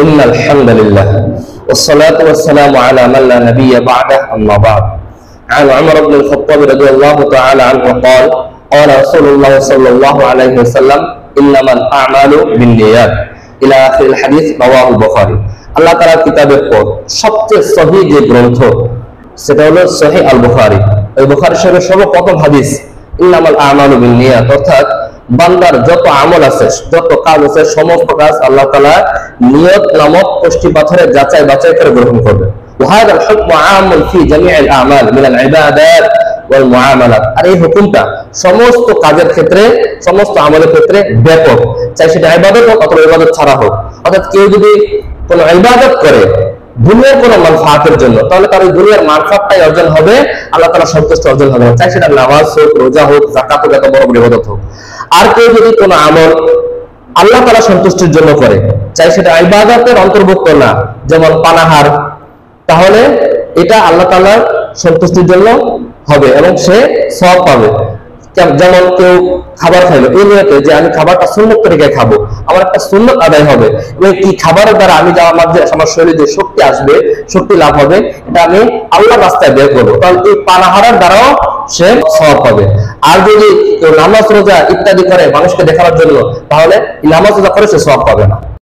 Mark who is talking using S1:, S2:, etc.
S1: ইন্নাল হামদুলিল্লাহ والصلاة والسلام على من لا نبي بعده أما بعد. عن عمر بن الخطاب رضي الله تعالى عنه قال قال رسول الله صلى الله عليه وسلم إنما الأعمال بالنيات إلى آخر الحديث رواه البخاري. আল্লাহ তাআলার কিতাবের পর সবচেয়ে সহিহ যে গ্রন্থ সেটা হলো সহিহ আল বুখারী। এই বুখারী শরীফের সর্বপ্রথম হাদিস ইন্নামাল আমালু বিন্নিয়াত, অর্থাৎ বান্দার যত আমল আছে, যত কাজ আছে, সমস্ত কাজ আল্লাহ তাআলা নিয়ত নামক কষ্টি পাথরে যাচাই বাছাই করে গ্রহণ করবে। وهذا الحكم عام في جميع الاعمال من العبادات والمعاملات। আর এই হুকুমটা সমস্ত কাজের ক্ষেত্রে, সমস্ত আমলের ক্ষেত্রে ব্যাপক, চাই সেটা ইবাদত হোক অথবা ইবাদত ছাড়া হোক। অর্থাৎ কেউ যদি কোনো ইবাদত করে দুনিয়ার কোনো মানফাতের জন্য, তাহলে তার ওই দুনিয়ার মানফাতটাই অর্জন হবে, আল্লাহ তাআলা সন্তুষ্ট অর্জন হবে, চাই সেটা নামাজ হোক, রোজা হোক, যাকাত হোক, এত বড় বড় ইবাদত হোক। আর কেউ যদি কোনো আমল আল্লাহ তাআলা সন্তুষ্টির জন্য করে, চাই সেটা ইবাদতের অন্তর্ভুক্ত না, যেমন পানাহার, তাহলে এটা আল্লাহ তাআলার সন্তুষ্টির জন্য হবে এবং সে সওয়াব পাবে। যেমন কেউ খাবার খাইলো এই নিয়তে যে আমি খাবারটা সুন্নত তরিকায় খাবো, আমার একটা সুন্নত আদায় হবে, এবং এই খাবারের দ্বারা আমি আমার শরীরে যে শক্তি আসবে, শক্তি লাভ হবে, এটা আমি আল্লাহর রাস্তায় বের করবো, তাহলে এই পানাহারের দ্বারাও সে সওয়াব পাবে। আর যদি কেউ নামাজ রোজা ইত্যাদি করে মানুষকে দেখানোর জন্য, তাহলে নামাজ রোজা করে সে সওয়াব পাবে না।